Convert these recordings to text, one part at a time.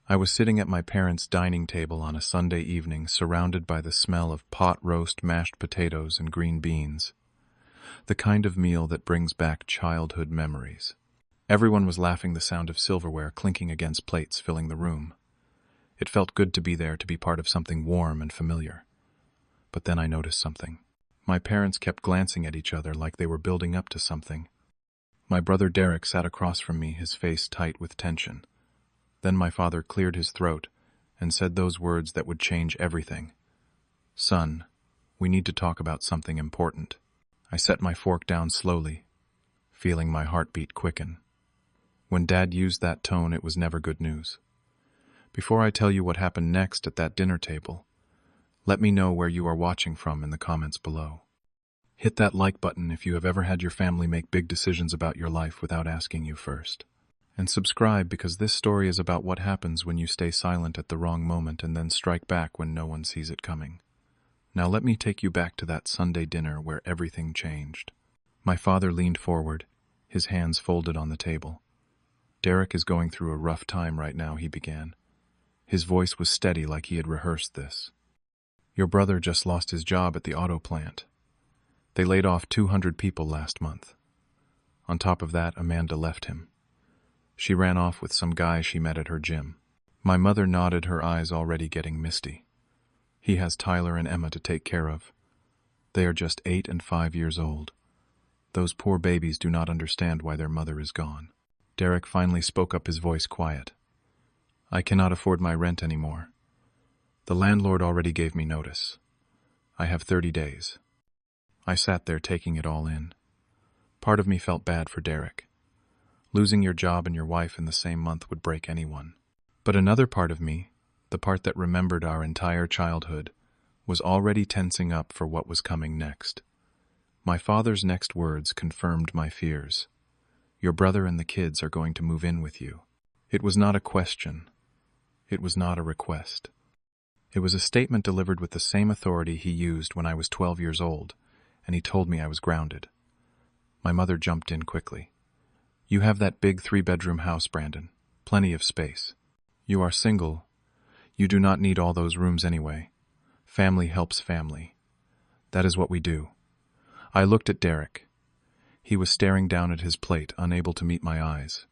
I was sitting at my parents' dining table on a Sunday evening, surrounded by the smell of pot roast, mashed potatoes, and green beans, the kind of meal that brings back childhood memories. Everyone was laughing, the sound of silverware clinking against plates filling the room. It felt good to be there, to be part of something warm and familiar. But then I noticed something. My parents kept glancing at each other like they were building up to something. My brother Derek sat across from me, his face tight with tension. Then my father cleared his throat and said those words that would change everything. "Son, we need to talk about something important." I set my fork down slowly, feeling my heartbeat quicken. When Dad used that tone, it was never good news. Before I tell you what happened next at that dinner table, let me know where you are watching from in the comments below. Hit that like button if you have ever had your family make big decisions about your life without asking you first. And subscribe, because this story is about what happens when you stay silent at the wrong moment and then strike back when no one sees it coming. Now let me take you back to that Sunday dinner where everything changed. My father leaned forward, his hands folded on the table. "Derek is going through a rough time right now," he began. His voice was steady, like he had rehearsed this. "Your brother just lost his job at the auto plant. They laid off 200 people last month. On top of that, Amanda left him. She ran off with some guy she met at her gym." My mother nodded, her eyes already getting misty. "He has Tyler and Emma to take care of. They are just 8 and 5 years old. Those poor babies do not understand why their mother is gone." Derek finally spoke up, his voice quiet. "I cannot afford my rent anymore. The landlord already gave me notice. I have 30 days. I sat there taking it all in. Part of me felt bad for Derek. Losing your job and your wife in the same month would break anyone. But another part of me, the part that remembered our entire childhood, was already tensing up for what was coming next. My father's next words confirmed my fears. "Your brother and the kids are going to move in with you." It was not a question. It was not a request. It was a statement delivered with the same authority he used when I was 12 years old, and he told me I was grounded. My mother jumped in quickly. "You have that big 3-bedroom house, Brandon. Plenty of space. You are single. You do not need all those rooms anyway. Family helps family. That is what we do." I looked at Derek. He was staring down at his plate, unable to meet my eyes.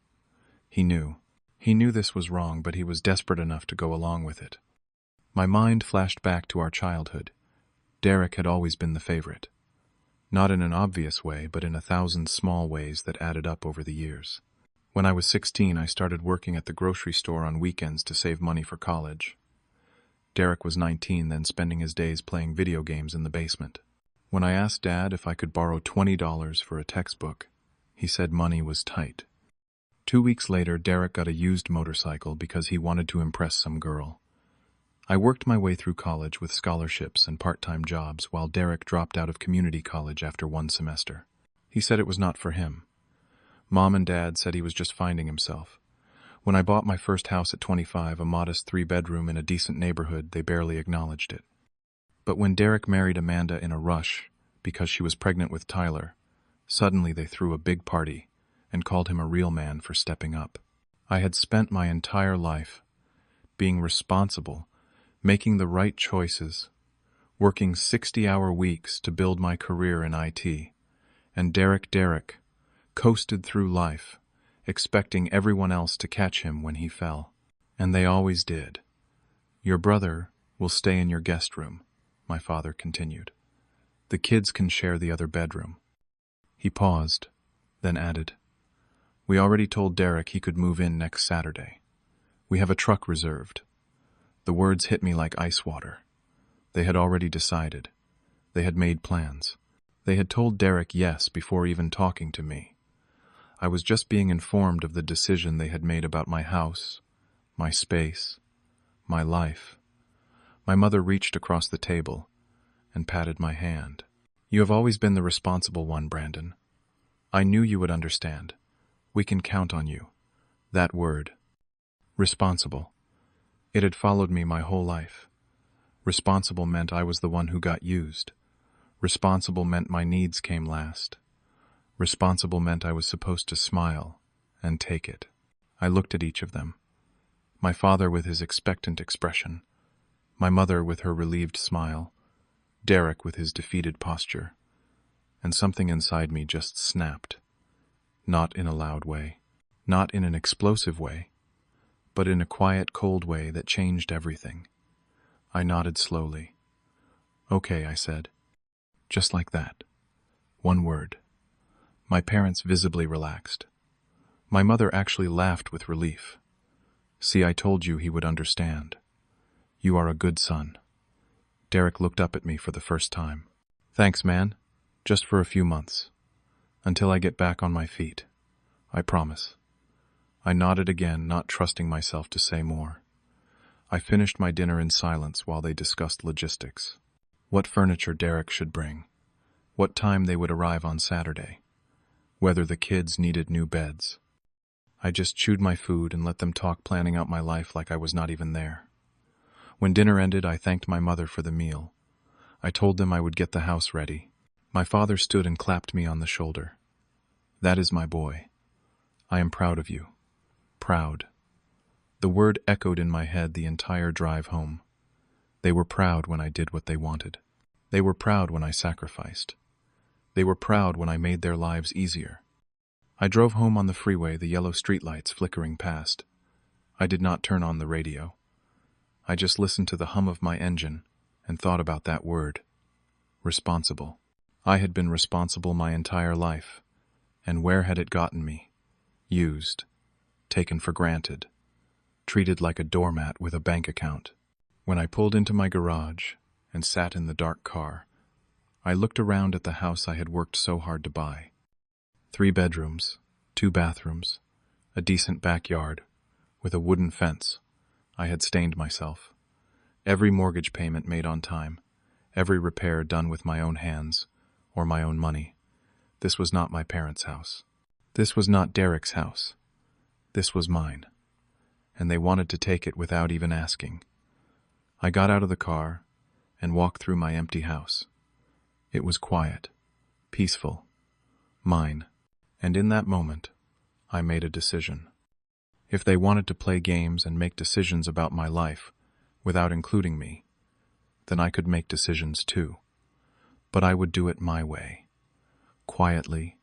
He knew. He knew this was wrong, but he was desperate enough to go along with it. My mind flashed back to our childhood. Derek had always been the favorite. Not in an obvious way, but in 1,000 small ways that added up over the years. When I was 16, I started working at the grocery store on weekends to save money for college. Derek was 19, then spending his days playing video games in the basement. When I asked Dad if I could borrow $20 for a textbook, he said money was tight. 2 weeks later, Derek got a used motorcycle because he wanted to impress some girl. I worked my way through college with scholarships and part-time jobs, while Derek dropped out of community college after 1 semester. He said it was not for him. Mom and Dad said he was just finding himself. When I bought my first house at 25, a modest 3-bedroom in a decent neighborhood, they barely acknowledged it. But when Derek married Amanda in a rush because she was pregnant with Tyler, suddenly they threw a big party and called him a real man for stepping up. I had spent my entire life being responsible, making the right choices, working 60-hour weeks to build my career in IT, and Derek coasted through life, expecting everyone else to catch him when he fell. And they always did. "Your brother will stay in your guest room," my father continued. "The kids can share the other bedroom." He paused, then added, "We already told Derek he could move in next Saturday. We have a truck reserved." The words hit me like ice water. They had already decided. They had made plans. They had told Derek yes before even talking to me. I was just being informed of the decision they had made about my house, my space, my life. My mother reached across the table and patted my hand. "You have always been the responsible one, Brandon. I knew you would understand. We can count on you." That word, responsible. It had followed me my whole life. Responsible meant I was the one who got used. Responsible meant my needs came last. Responsible meant I was supposed to smile and take it. I looked at each of them. My father with his expectant expression, my mother with her relieved smile, Derek with his defeated posture, and something inside me just snapped. Not in a loud way, not in an explosive way, but in a quiet, cold way that changed everything. I nodded slowly. "Okay," I said. Just like that. One word. My parents visibly relaxed. My mother actually laughed with relief. "See, I told you he would understand. You are a good son." Derek looked up at me for the first time. "Thanks, man. Just for a few months. Until I get back on my feet. I promise." I nodded again, not trusting myself to say more. I finished my dinner in silence while they discussed logistics. What furniture Derek should bring. What time they would arrive on Saturday. Whether the kids needed new beds. I just chewed my food and let them talk, planning out my life like I was not even there. When dinner ended, I thanked my mother for the meal. I told them I would get the house ready. My father stood and clapped me on the shoulder. "That is my boy. I am proud of you." Proud. The word echoed in my head the entire drive home. They were proud when I did what they wanted. They were proud when I sacrificed. They were proud when I made their lives easier. I drove home on the freeway, the yellow streetlights flickering past. I did not turn on the radio. I just listened to the hum of my engine and thought about that word. Responsible. I had been responsible my entire life. And where had it gotten me? Used. Taken for granted. Treated like a doormat with a bank account. When I pulled into my garage and sat in the dark car, I looked around at the house I had worked so hard to buy. 3 bedrooms, 2 bathrooms, a decent backyard, with a wooden fence. I had stained myself. Every mortgage payment made on time, every repair done with my own hands, or my own money. This was not my parents' house. This was not Derek's house. This was mine. And they wanted to take it without even asking. I got out of the car and walked through my empty house. It was quiet, peaceful, mine. And in that moment, I made a decision. If they wanted to play games and make decisions about my life without including me, then I could make decisions too. But I would do it my way. Quietly,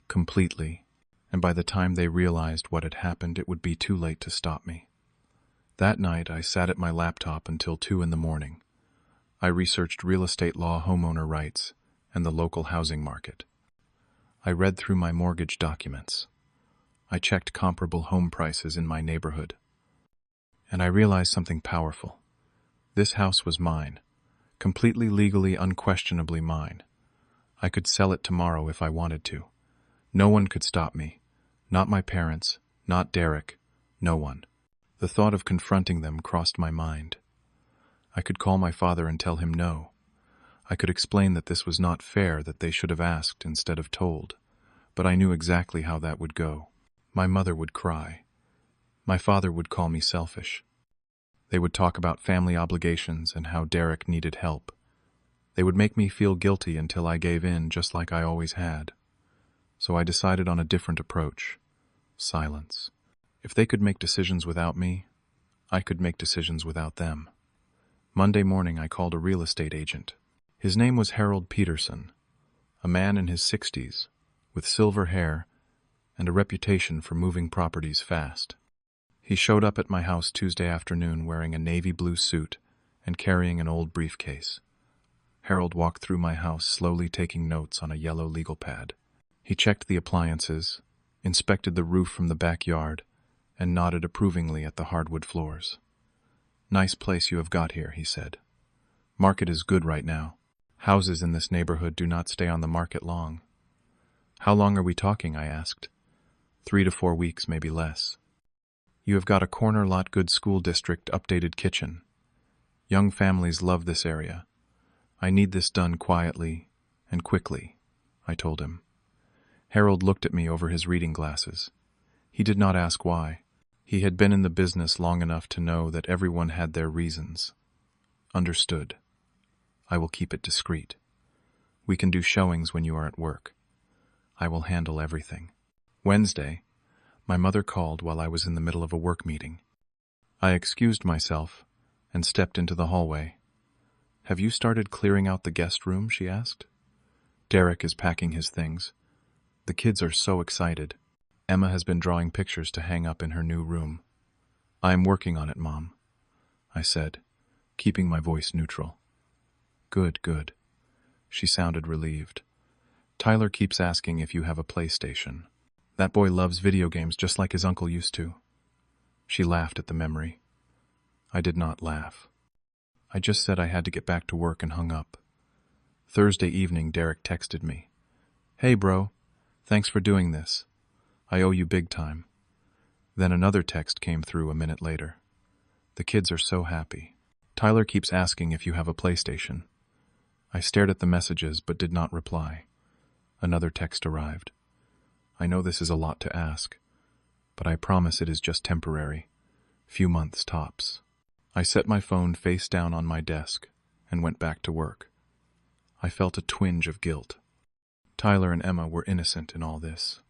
completely, and by the time they realized what had happened, it would be too late to stop me. That night, I sat at my laptop until 2 in the morning. I researched real estate law, homeowner rights, and the local housing market. I read through my mortgage documents. I checked comparable home prices in my neighborhood. And I realized something powerful. This house was mine, completely legally, unquestionably mine. I could sell it tomorrow if I wanted to. No one could stop me. Not my parents, not Derek, no one. The thought of confronting them crossed my mind. I could call my father and tell him no. I could explain that this was not fair, that they should have asked instead of told. But I knew exactly how that would go. My mother would cry. My father would call me selfish. They would talk about family obligations and how Derek needed help. They would make me feel guilty until I gave in, just like I always had. So I decided on a different approach. Silence. If they could make decisions without me, I could make decisions without them. Monday morning, I called a real estate agent. His name was Harold Peterson, a man in his 60s, with silver hair and a reputation for moving properties fast. He showed up at my house Tuesday afternoon wearing a navy blue suit and carrying an old briefcase. Harold walked through my house, slowly taking notes on a yellow legal pad. He checked the appliances, inspected the roof from the backyard, and nodded approvingly at the hardwood floors. "Nice place you have got here," he said. "Market is good right now. Houses in this neighborhood do not stay on the market long." "How long are we talking?" I asked. 3 to 4 weeks, maybe less. "You have got a corner lot, good school district, updated kitchen. Young families love this area. I need this done quietly and quickly," I told him. Harold looked at me over his reading glasses. He did not ask why. He had been in the business long enough to know that everyone had their reasons. "Understood. I will keep it discreet. We can do showings when you are at work. I will handle everything." Wednesday, my mother called while I was in the middle of a work meeting. I excused myself and stepped into the hallway. "Have you started clearing out the guest room?" she asked. "Derek is packing his things. The kids are so excited. Emma has been drawing pictures to hang up in her new room." "I am working on it, Mom," I said, keeping my voice neutral. "Good, good." She sounded relieved. "Tyler keeps asking if you have a PlayStation. That boy loves video games just like his uncle used to." She laughed at the memory. I did not laugh. I just said I had to get back to work and hung up. Thursday evening, Derek texted me. "Hey, bro. Thanks for doing this. I owe you big time." Then another text came through a minute later. "The kids are so happy. Tyler keeps asking if you have a PlayStation." I stared at the messages but did not reply. Another text arrived. "I know this is a lot to ask, but I promise it is just temporary. Few months tops." I set my phone face down on my desk and went back to work. I felt a twinge of guilt. Tyler and Emma were innocent in all this.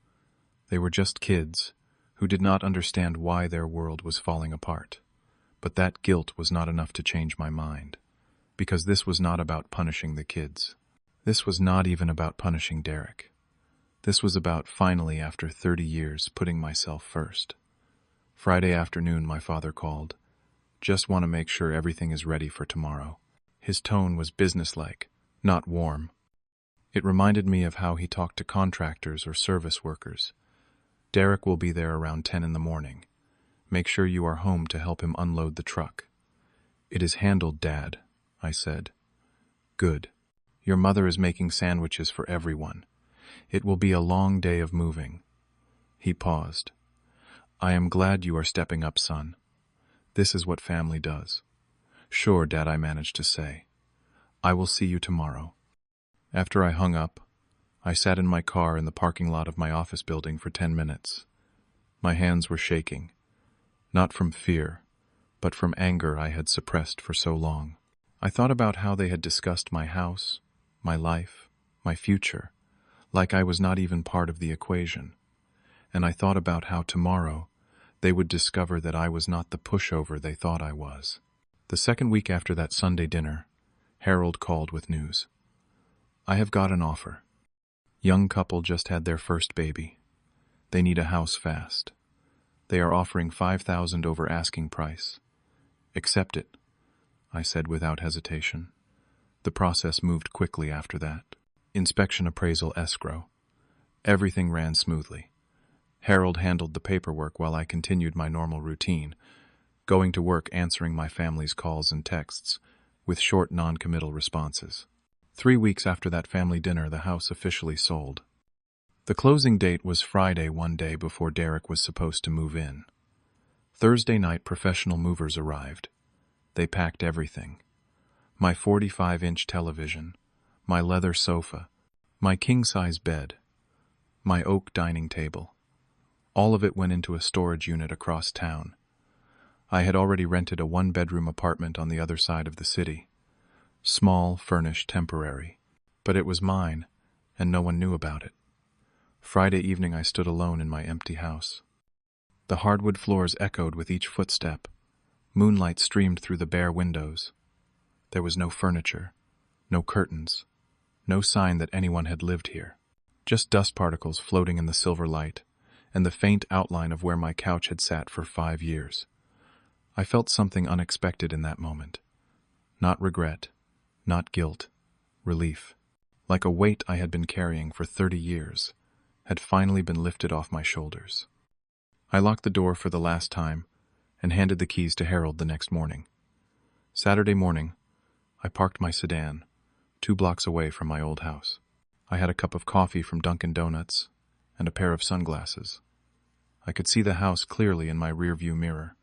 They were just kids who did not understand why their world was falling apart. But that guilt was not enough to change my mind, because this was not about punishing the kids. This was not even about punishing Derek. This was about finally, after 30 years, putting myself first. Friday afternoon, my father called. "Just want to make sure everything is ready for tomorrow." His tone was businesslike, not warm. It reminded me of how he talked to contractors or service workers. "Derek will be there around 10 in the morning. Make sure you are home to help him unload the truck." "It is handled, Dad," I said. "Good. Your mother is making sandwiches for everyone. It will be a long day of moving." He paused. "I am glad you are stepping up, son. This is what family does." "Sure, Dad," I managed to say. "I will see you tomorrow." After I hung up, I sat in my car in the parking lot of my office building for 10 minutes. My hands were shaking, not from fear, but from anger I had suppressed for so long. I thought about how they had discussed my house, my life, my future, like I was not even part of the equation. And I thought about how tomorrow they would discover that I was not the pushover they thought I was. The second week after that Sunday dinner, Harold called with news. "I have got an offer. Young couple just had their first baby. They need a house fast. They are offering $5,000 over asking price. Accept it," I said without hesitation. The process moved quickly after that. Inspection, appraisal, escrow. Everything ran smoothly. Harold handled the paperwork while I continued my normal routine, going to work answering my family's calls and texts, with short non-committal responses. 3 weeks after that family dinner, the house officially sold. The closing date was Friday, one day before Derek was supposed to move in. Thursday night, professional movers arrived. They packed everything. My 45-inch television, my leather sofa, my king-size bed, my oak dining table. All of it went into a storage unit across town. I had already rented a one-bedroom apartment on the other side of the city. Small, furnished, temporary. But it was mine, and no one knew about it. Friday evening I stood alone in my empty house. The hardwood floors echoed with each footstep. Moonlight streamed through the bare windows. There was no furniture, no curtains, no sign that anyone had lived here. Just dust particles floating in the silver light, and the faint outline of where my couch had sat for 5 years. I felt something unexpected in that moment. Not regret, not guilt, relief. Like a weight I had been carrying for 30 years, had finally been lifted off my shoulders. I locked the door for the last time and handed the keys to Harold the next morning. Saturday morning, I parked my sedan 2 blocks away from my old house. I had a cup of coffee from Dunkin' Donuts and a pair of sunglasses. I could see the house clearly in my rearview mirror.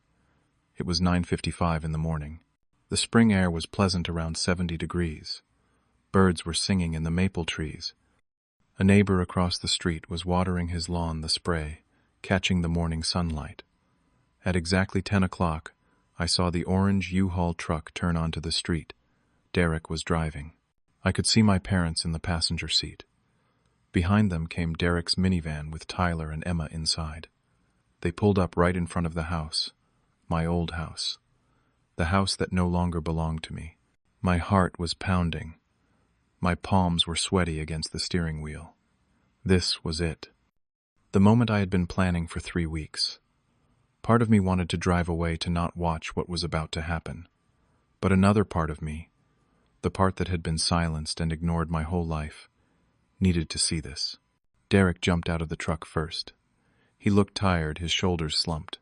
It was 9:55 in the morning. The spring air was pleasant, around 70 degrees. Birds were singing in the maple trees. A neighbor across the street was watering his lawn, the spray catching the morning sunlight. At exactly 10 o'clock, I saw the orange U-Haul truck turn onto the street. Derek was driving. I could see my parents in the passenger seat. Behind them came Derek's minivan with Tyler and Emma inside. They pulled up right in front of the house, My old house. The house that no longer belonged to me. My heart was pounding. My palms were sweaty against the steering wheel. This was it. The moment I had been planning for 3 weeks. Part of me wanted to drive away to not watch what was about to happen. But another part of me, the part that had been silenced and ignored my whole life, needed to see this. Derek jumped out of the truck first. He looked tired, his shoulders slumped.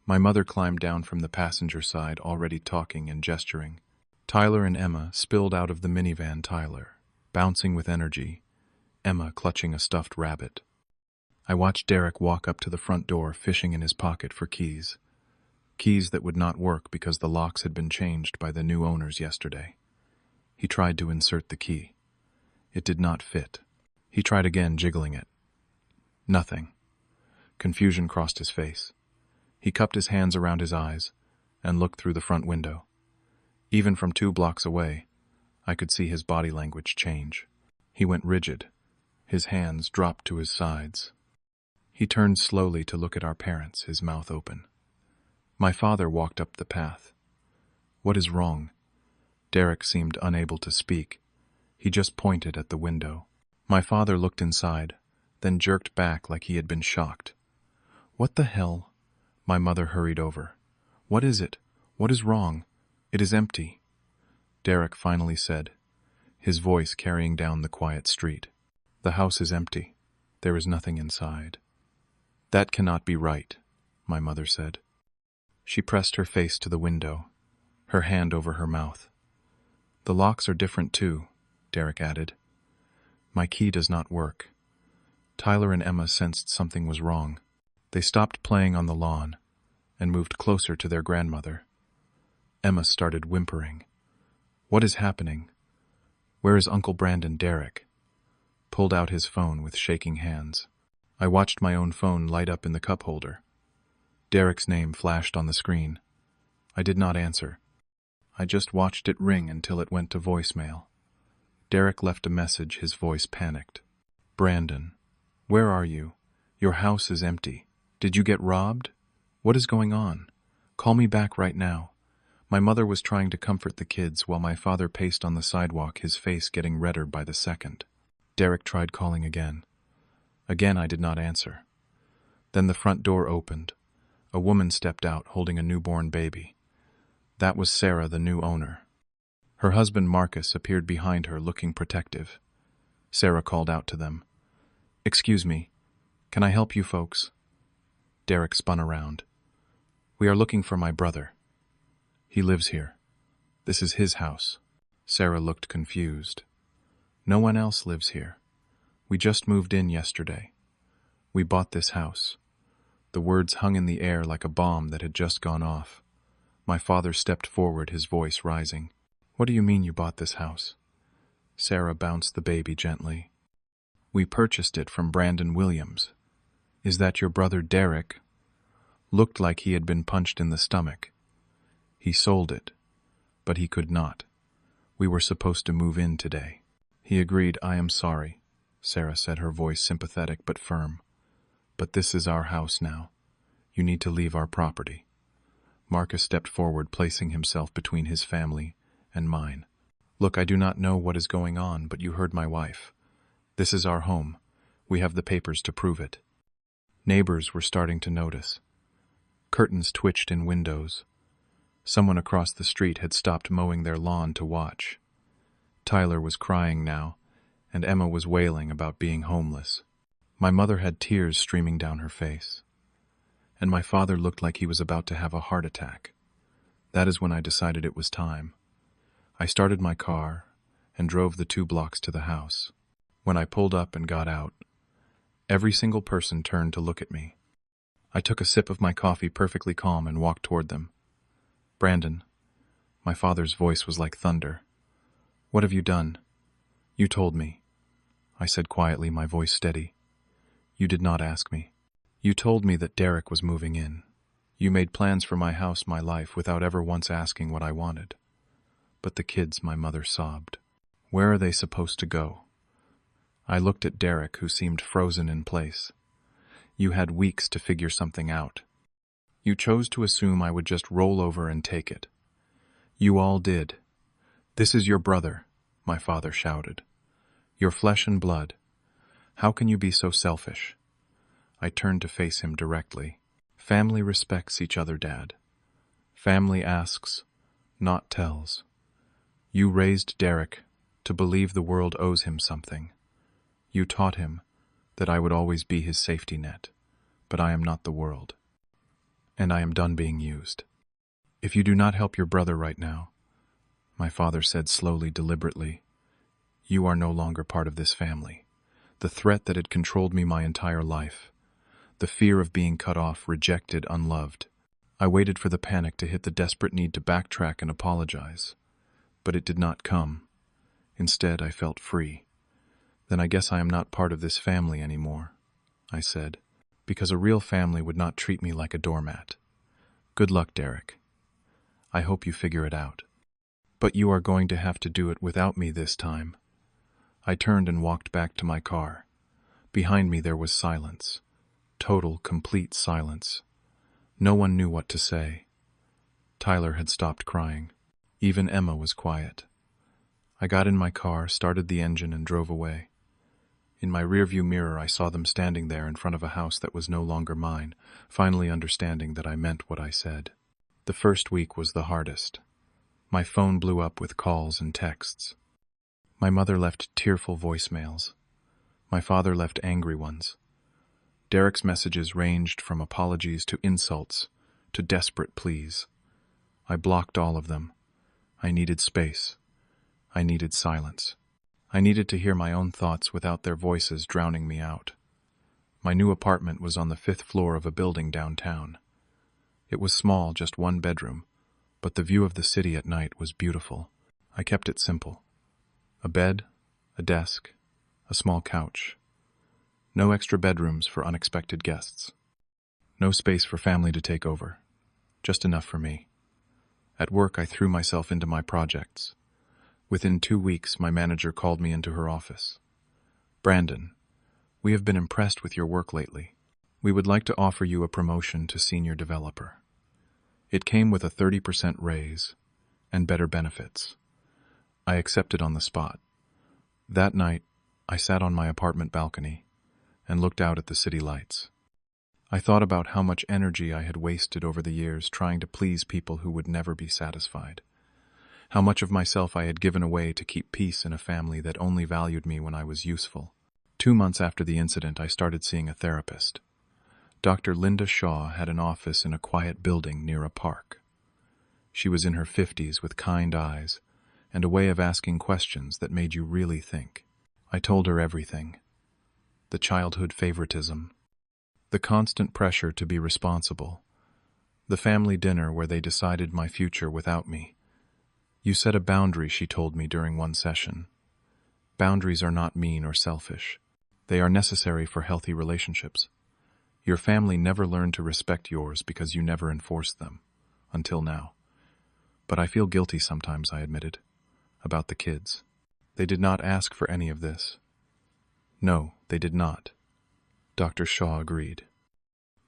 My mother climbed down from the passenger side, already talking and gesturing. Tyler and Emma spilled out of the minivan. Tyler, bouncing with energy, Emma clutching a stuffed rabbit. I watched Derek walk up to the front door, fishing in his pocket for keys. Keys that would not work because the locks had been changed by the new owners yesterday. He tried to insert the key. It did not fit. He tried again, jiggling it. Nothing. Confusion crossed his face. He cupped his hands around his eyes and looked through the front window. Even from 2 blocks away, I could see his body language change. He went rigid. His hands dropped to his sides. He turned slowly to look at our parents, his mouth open. My father walked up the path. "What is wrong?" Derek seemed unable to speak. He just pointed at the window. My father looked inside, then jerked back like he had been shocked. "What the hell?" My mother hurried over. "What is it? What is wrong? It is empty," Derek finally said, his voice carrying down the quiet street. "The house is empty. There is nothing inside." "That cannot be right," my mother said. She pressed her face to the window, her hand over her mouth. "The locks are different too," Derek added. "My key does not work." Tyler and Emma sensed something was wrong. They stopped playing on the lawn and moved closer to their grandmother. Emma started whimpering. "What is happening? Where is Uncle Brandon?" Derek pulled out his phone with shaking hands. I watched my own phone light up in the cup holder. Derek's name flashed on the screen. I did not answer. I just watched it ring until it went to voicemail. Derek left a message, his voice panicked. "Brandon, where are you? Your house is empty. Did you get robbed? What is going on? Call me back right now." My mother was trying to comfort the kids while my father paced on the sidewalk, his face getting redder by the second. Derek tried calling again. Again, I did not answer. Then the front door opened. A woman stepped out, holding a newborn baby. That was Sarah, the new owner. Her husband, Marcus, appeared behind her, looking protective. Sarah called out to them. "Excuse me, can I help you folks?" Derek spun around. "We are looking for my brother. He lives here. This is his house." Sarah looked confused. "No one else lives here. We just moved in yesterday. We bought this house." The words hung in the air like a bomb that had just gone off. My father stepped forward, his voice rising. "What do you mean you bought this house?" Sarah bounced the baby gently. "We purchased it from Brandon Williams." "Is that your brother Derek?" Looked like he had been punched in the stomach. "He sold it, but he could not. We were supposed to move in today." He agreed. "I am sorry," Sarah said, her voice sympathetic but firm. "But this is our house now. You need to leave our property." Marcus stepped forward, placing himself between his family and mine. "Look, I do not know what is going on, but you heard my wife. This is our home. We have the papers to prove it." Neighbors were starting to notice. Curtains twitched in windows. Someone across the street had stopped mowing their lawn to watch. Tyler was crying now, and Emma was wailing about being homeless. My mother had tears streaming down her face, and my father looked like he was about to have a heart attack. That is when I decided it was time. I started my car and drove the 2 blocks to the house. When I pulled up and got out, every single person turned to look at me. I took a sip of my coffee, perfectly calm, and walked toward them. "Brandon," my father's voice was like thunder. "What have you done?" "You told me," I said quietly, my voice steady. "You did not ask me. You told me that Derek was moving in. You made plans for my house, my life, without ever once asking what I wanted. But the kids," my mother sobbed. "Where are they supposed to go?" I looked at Derek, who seemed frozen in place. "You had weeks to figure something out." You chose to assume I would just roll over and take it. You all did. This is your brother, my father shouted. Your flesh and blood. How can you be so selfish? I turned to face him directly. Family respects each other, Dad. Family asks, not tells. You raised Derek to believe the world owes him something. You taught him that I would always be his safety net, but I am not the world. And I am done being used. If you do not help your brother right now, my father said slowly, deliberately, you are no longer part of this family. The threat that had controlled me my entire life, the fear of being cut off, rejected, unloved. I waited for the panic to hit the desperate need to backtrack and apologize, but it did not come. Instead, I felt free. Then I guess I am not part of this family anymore, I said, because a real family would not treat me like a doormat. Good luck, Derek. I hope you figure it out. But you are going to have to do it without me this time. I turned and walked back to my car. Behind me there was silence. Total, complete silence. No one knew what to say. Tyler had stopped crying. Even Emma was quiet. I got in my car, started the engine, and drove away. In my rearview mirror, I saw them standing there in front of a house that was no longer mine, finally understanding that I meant what I said. The first week was the hardest. My phone blew up with calls and texts. My mother left tearful voicemails. My father left angry ones. Derek's messages ranged from apologies to insults to desperate pleas. I blocked all of them. I needed space. I needed silence. I needed to hear my own thoughts without their voices drowning me out. My new apartment was on the 5th floor of a building downtown. It was small, just 1 bedroom, but the view of the city at night was beautiful. I kept it simple. A bed, a desk, a small couch. No extra bedrooms for unexpected guests. No space for family to take over. Just enough for me. At work, I threw myself into my projects. Within 2 weeks, my manager called me into her office. Brandon, we have been impressed with your work lately. We would like to offer you a promotion to senior developer. It came with a 30% raise and better benefits. I accepted on the spot. That night, I sat on my apartment balcony and looked out at the city lights. I thought about how much energy I had wasted over the years trying to please people who would never be satisfied. How much of myself I had given away to keep peace in a family that only valued me when I was useful. 2 months after the incident, I started seeing a therapist. Dr. Linda Shaw had an office in a quiet building near a park. She was in her 50s with kind eyes and a way of asking questions that made you really think. I told her everything. The childhood favoritism, the constant pressure to be responsible, the family dinner where they decided my future without me. You set a boundary, she told me during one session. Boundaries are not mean or selfish. They are necessary for healthy relationships. Your family never learned to respect yours because you never enforced them, until now. But I feel guilty sometimes, I admitted, about the kids. They did not ask for any of this. No, they did not. Dr. Shaw agreed.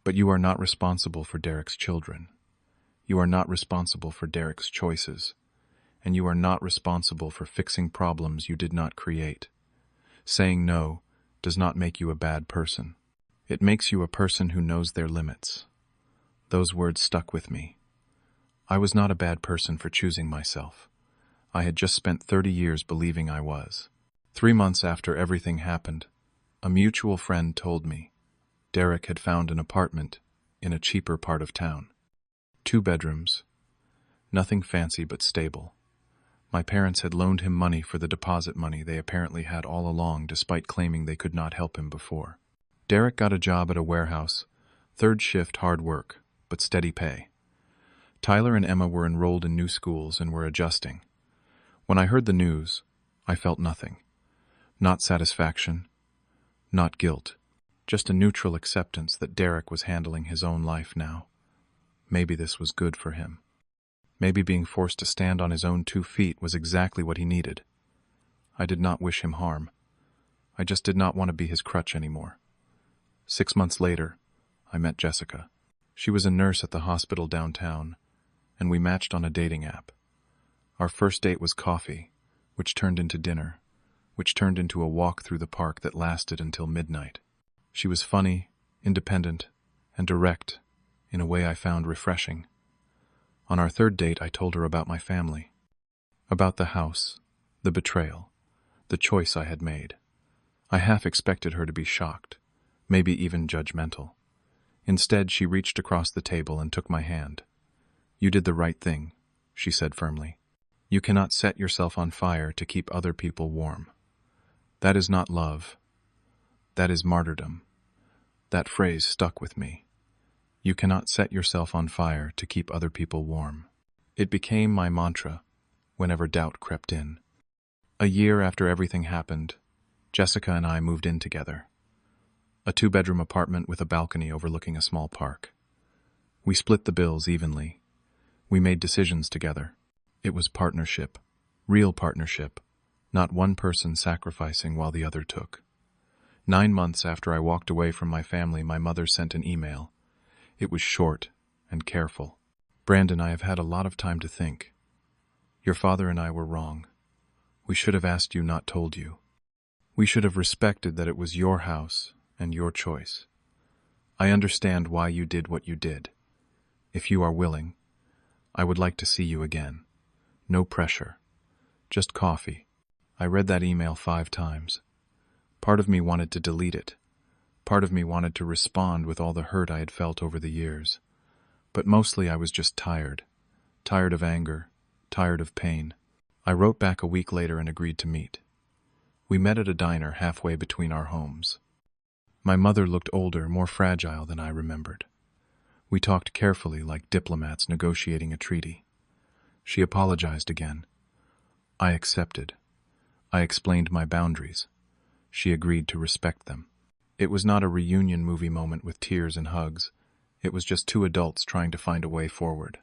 But you are not responsible for Derek's children. You are not responsible for Derek's choices. And you are not responsible for fixing problems you did not create. Saying no does not make you a bad person. It makes you a person who knows their limits. Those words stuck with me. I was not a bad person for choosing myself. I had just spent 30 years believing I was. 3 months after everything happened, a mutual friend told me Derek had found an apartment in a cheaper part of town. 2 bedrooms. Nothing fancy but stable. My parents had loaned him money for the deposit money they apparently had all along, despite claiming they could not help him before. Derek got a job at a warehouse, 3rd shift, hard work, but steady pay. Tyler and Emma were enrolled in new schools and were adjusting. When I heard the news, I felt nothing. Not satisfaction, not guilt, just a neutral acceptance that Derek was handling his own life now. Maybe this was good for him. Maybe being forced to stand on his own 2 feet was exactly what he needed. I did not wish him harm. I just did not want to be his crutch anymore. 6 months later, I met Jessica. She was a nurse at the hospital downtown, and we matched on a dating app. Our first date was coffee, which turned into dinner, which turned into a walk through the park that lasted until midnight. She was funny, independent, and direct in a way I found refreshing. On our third date, I told her about my family, about the house, the betrayal, the choice I had made. I half expected her to be shocked, maybe even judgmental. Instead, she reached across the table and took my hand. "You did the right thing," she said firmly. "You cannot set yourself on fire to keep other people warm. That is not love. That is martyrdom." That phrase stuck with me. You cannot set yourself on fire to keep other people warm. It became my mantra whenever doubt crept in. A year after everything happened, Jessica and I moved in together. A 2-bedroom apartment with a balcony overlooking a small park. We split the bills evenly. We made decisions together. It was partnership, real partnership, not one person sacrificing while the other took. 9 months after I walked away from my family, my mother sent an email. It was short and careful. "Brandon, I have had a lot of time to think. Your father and I were wrong. We should have asked you, not told you. We should have respected that it was your house and your choice. I understand why you did what you did. If you are willing, I would like to see you again. No pressure. Just coffee." I read that email 5 times. Part of me wanted to delete it. Part of me wanted to respond with all the hurt I had felt over the years. But mostly I was just tired. Tired of anger. Tired of pain. I wrote back a week later and agreed to meet. We met at a diner halfway between our homes. My mother looked older, more fragile than I remembered. We talked carefully, like diplomats negotiating a treaty. She apologized again. I accepted. I explained my boundaries. She agreed to respect them. It was not a reunion movie moment with tears and hugs. It was just 2 adults trying to find a way forward.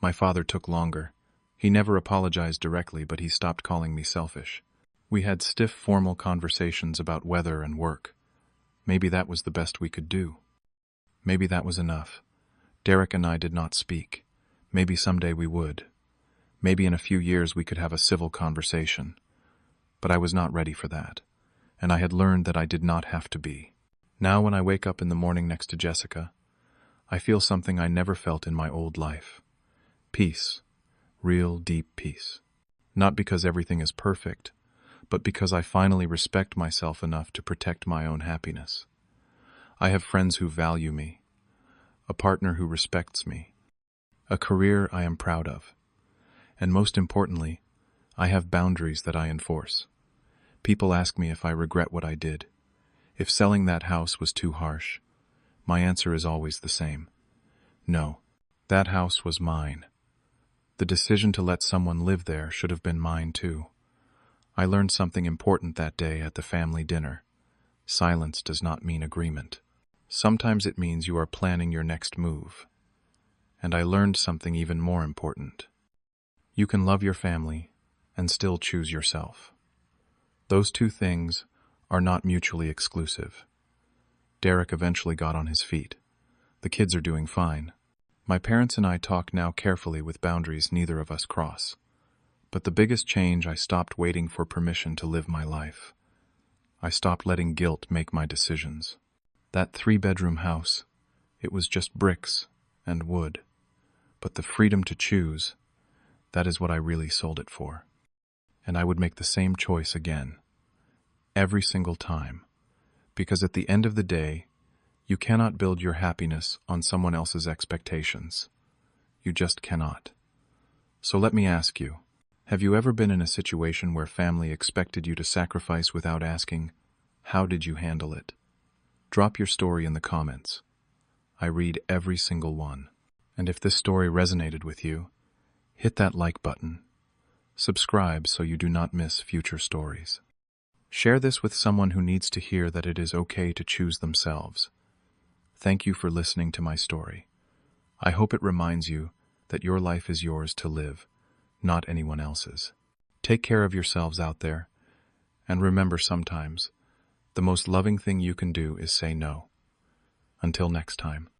My father took longer. He never apologized directly, but he stopped calling me selfish. We had stiff, formal conversations about weather and work. Maybe that was the best we could do. Maybe that was enough. Derek and I did not speak. Maybe someday we would. Maybe in a few years we could have a civil conversation. But I was not ready for that, and I had learned that I did not have to be. Now when I wake up in the morning next to Jessica, I feel something I never felt in my old life. Peace. Real, deep peace. Not because everything is perfect, but because I finally respect myself enough to protect my own happiness. I have friends who value me, a partner who respects me, a career I am proud of, and most importantly, I have boundaries that I enforce. People ask me if I regret what I did, if selling that house was too harsh. My answer is always the same. No, that house was mine. The decision to let someone live there should have been mine too. I learned something important that day at the family dinner. Silence does not mean agreement. Sometimes it means you are planning your next move. And I learned something even more important. You can love your family and still choose yourself. Those 2 things are not mutually exclusive. Derek eventually got on his feet. The kids are doing fine. My parents and I talk now carefully with boundaries neither of us cross. But the biggest change, I stopped waiting for permission to live my life. I stopped letting guilt make my decisions. That 3-bedroom house, it was just bricks and wood. But the freedom to choose, that is what I really sold it for. And I would make the same choice again. Every single time. Because at the end of the day, you cannot build your happiness on someone else's expectations. You just cannot. So let me ask you, have you ever been in a situation where family expected you to sacrifice without asking, how did you handle it? Drop your story in the comments. I read every single one. And if this story resonated with you, hit that like button. Subscribe so you do not miss future stories. Share this with someone who needs to hear that it is okay to choose themselves. Thank you for listening to my story. I hope it reminds you that your life is yours to live, not anyone else's. Take care of yourselves out there, and remember sometimes, the most loving thing you can do is say no. Until next time.